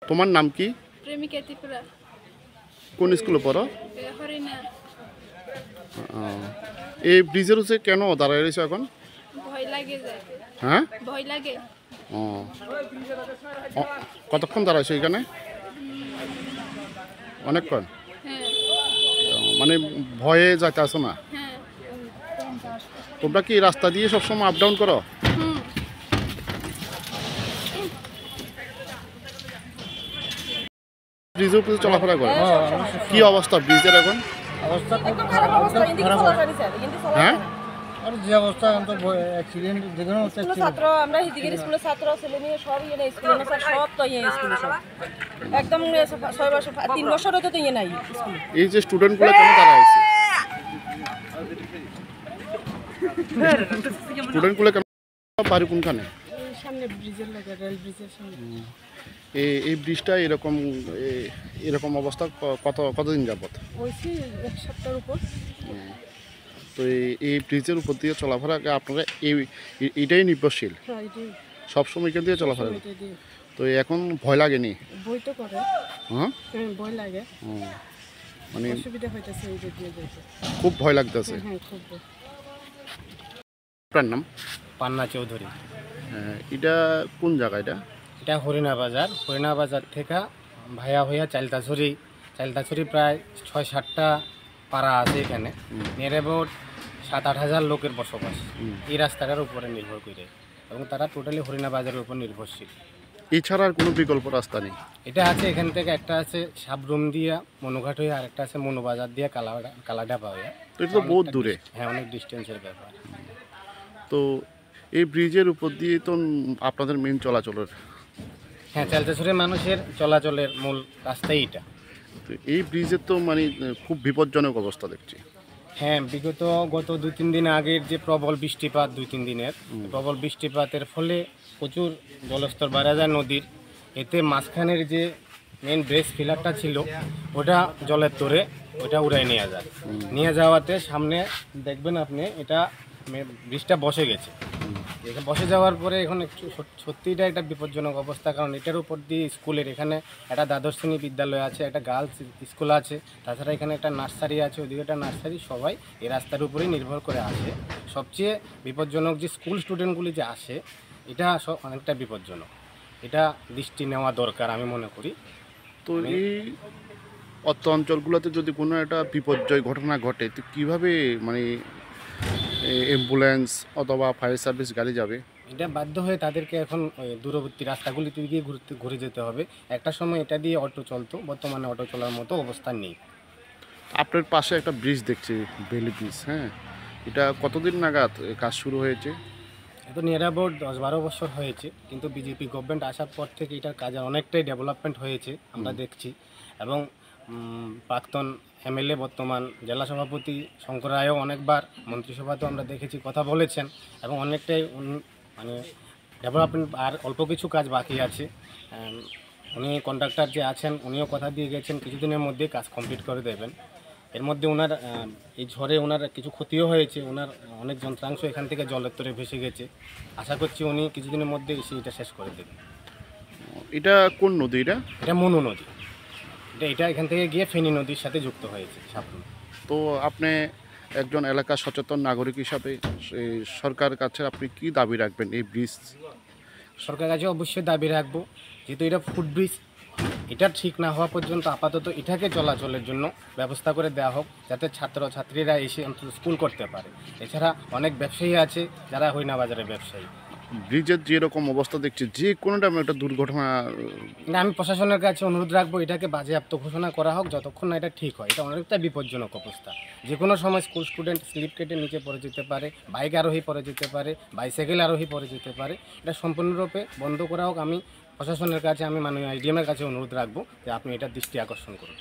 তোমার নাম কি? প্রেমিকা ত্রিপুরা। কোন স্কুলে পড়ো? হরিণা। এই ব্রিজের উপরে কেন দাঁড়ায় রয়েছে এখন? ভয় লাগে যায়। হ্যাঁ, ভয় লাগে। ও কতক্ষণ দাঁড়াইছো এখানে? অনেকক্ষণ। হ্যাঁ মানে ভয়ে যাইতে আসো না? হ্যাঁ। তোমরা কি রাস্তা দিয়ে সবসময় আপ ডাউন করো? হুম। ব্রিজের উপরে চলাফেরা করো? কি অবস্থা ব্রিজের এখন? অবস্থা খুব খারাপ হ্যাঁ, আর যে অবস্থা এখন তো অ্যাক্সিডেন্ট যেখানে হচ্ছে ছাত্র আমরা হিদিগির স্কুলের ছাত্র ছেলে মেয়ে সব ইয়ে নাই স্কুলে স্যার সব তো ইয়ে স্কুলে সব একদম 6 বছর 3 বছর হতে তো ইয়ে নাই স্কুলে। এই যে স্টুডেন্টগুলো কেন দাঁড়াইছে? স্টুডেন্টগুলো কেন বাড়ি কোনখানে? সামনে ব্রিজের লাগে রেল ব্রিজের সামনে। এই ব্রিজটা এরকম এরকম অবস্থা কতদিন যাবত? হয়েছে 1 সপ্তাহের উপর। তো এই ব্রিজের উপর দিয়ে চলাফেরা আপনারা এইটাই নির্ভরশীল? হ্যাঁ এটাই সবসময় এখান দিয়ে চলাফেরা? এটাই দিয়ে তো এখন ভয় লাগেনি? বই তো করে। হ্যাঁ, ভয় লাগে। মানে অসুবিধা হইতেছে এই যে দিয়ে যাইতে। খুব ভয় লাগতেছে? হ্যাঁ খুব ভয়। আপনার নাম? পান্না চৌধুরী। এটা কোন জায়গা? এটা হরিণা বাজার থেকে ভাইয়া হইয়া চাইলতাছড়ি প্রায় 6-7টা পাড়া আছে এখানে। নিয়ার অ্যাবাউট 7-8 হাজার লোকের বসবাস এই রাস্তাটার উপরে নির্ভর করে, এবং তারা টোটালি হরিণা বাজারের উপর নির্ভরশীল। এছাড়া আর কোনো বিকল্প রাস্তা নেই? এটা আছে এখান থেকে, একটা আছে সাবরুম দিয়া মনুঘাট হয়ে, আরেকটা আছে মনুবাজার দিয়া কালাডাপা হয়ে। তো এটা তো বহুত দূরে। হ্যাঁ, অনেক ডিস্টেন্সের ব্যাপার। তো এই ব্রিজের উপর দিয়ে তো আপনাদের মেন চলাচলের? হ্যাঁ, চালতাছড়ি মানুষের চলাচলের মূল রাস্তাই এটা। তো এই ব্রিজের তো মানে খুব বিপজ্জনক অবস্থা দেখছি। হ্যাঁ, গত 2-3 দিন আগের যে প্রবল বৃষ্টিপাত, 2-3 দিনের প্রবল বৃষ্টিপাতের ফলে প্রচুর জলস্তর বাড়া যায় নদীর। এতে মাঝখানের যে মেন ব্রেস ফিলারটা ছিল ওটা জলের তোরে ওটা উড়াই নিয়ে যাওয়াতে সামনে দেখবেন আপনি এটা ব্রিজটা বসে গেছে। বসে যাওয়ার পরে এখন একটু সত্যি এটা একটা বিপজ্জনক অবস্থা, কারণ এটার উপর দিয়ে স্কুলের এখানে একটা দ্বাদশ শ্রেণী বিদ্যালয় আছে, একটা গার্লস স্কুল আছে, তাছাড়া এখানে একটা নার্সারি আছে, ওদিকে একটা নার্সারি, সবাই এই রাস্তার উপরেই নির্ভর করে আসে। সবচেয়ে বিপজ্জনক যে স্কুল স্টুডেন্টগুলি যে আসে, এটা অনেকটা বিপজ্জনক। এটা দৃষ্টি নেওয়া দরকার আমি মনে করি। তো এই অত্র অঞ্চলগুলোতে যদি কোনো একটা বিপর্যয় ঘটনা ঘটে তো কীভাবে মানে অ্যাম্বুলেন্স অথবা ফায়ার সার্ভিস গাড়ি যাবে? এটা বাধ্য হয়ে তাদেরকে এখন দূরবর্তী রাস্তাগুলিতে গিয়ে ঘুরে যেতে হবে। একটা সময় এটা দিয়ে অটো চলতো, বর্তমানে অটো চলার মতো অবস্থা নেই। আপনার পাশে একটা ব্রিজ দেখছি, বেলি ব্রিজ। হ্যাঁ, এটা কতদিন নাগাদ কাজ শুরু হয়েছে? এটা নিয়ার অ্যাবাউট 10-12 বছর হয়েছে, কিন্তু বিজেপি গভর্নমেন্ট আসার পর থেকে এটার কাজের অনেকটাই ডেভেলপমেন্ট হয়েছে আমরা দেখছি। এবং প্রাক্তন এমএলএ বর্তমান জেলা সভাপতি শঙ্কর রায়ও অনেকবার মন্ত্রিসভাতেও আমরা দেখেছি কথা বলেছেন, এবং অনেকটাই মানে ডেভেলপমেন্ট আর অল্প কিছু কাজ বাকি আছে। উনি কন্ট্রাক্টর যে আছেন উনিও কথা দিয়ে গেছেন কিছুদিনের মধ্যে কাজ কমপ্লিট করে দেবেন। এর মধ্যে ওনার এই ঝড়ে ওনার কিছু ক্ষতিও হয়েছে, ওনার অনেক যন্ত্রাংশ এখান থেকে জলের তরে ভেসে গেছে। আশা করছি উনি কিছুদিনের মধ্যে এসে এটা শেষ করে দেবেন। এটা কোন নদী? এটা মনু নদী। এটা এখান থেকে গিয়ে ফেনী নদীর সাথে যুক্ত হয়েছে সাবরুম। তো আপনি একজন এলাকা সচেতন নাগরিক হিসাবে সরকারের কাছে আপনি কি দাবি রাখবেন এই ব্রিজ? সরকারের কাছে অবশ্যই দাবি রাখবো, যেহেতু এটা ফুটব্রিজ, এটা ঠিক না হওয়া পর্যন্ত আপাতত এটাকে চলাচলের জন্য ব্যবস্থা করে দেওয়া হোক, যাতে ছাত্রছাত্রীরা এসে অন্তত স্কুল করতে পারে। এছাড়া অনেক ব্যবসায়ী আছে যারা হরিণা বাজারের ব্যবসায়ী। ব্রিজের যেরকম অবস্থা দেখছি যে কোনোটা একটা দুর্ঘটনা, না, আমি প্রশাসনের কাছে অনুরোধ রাখবো এটাকে বাজেয়াপ্ত ঘোষণা করা হোক যতক্ষণ না এটা ঠিক হয়। এটা অনেকটা বিপজ্জনক অবস্থা। যে কোনো সময় স্কুল স্টুডেন্ট স্লিপ কেটে নিচে পড়ে যেতে পারে, বাইক আরোহী পড়ে যেতে পারে, বাইসাইকেল আরোহী পড়ে যেতে পারে। এটা সম্পূর্ণরূপে বন্ধ করা হোক। আমি প্রশাসনের কাছে, আমি মাননীয় আইডিএমের কাছে অনুরোধ রাখবো যে আপনি এটার দৃষ্টি আকর্ষণ করুন।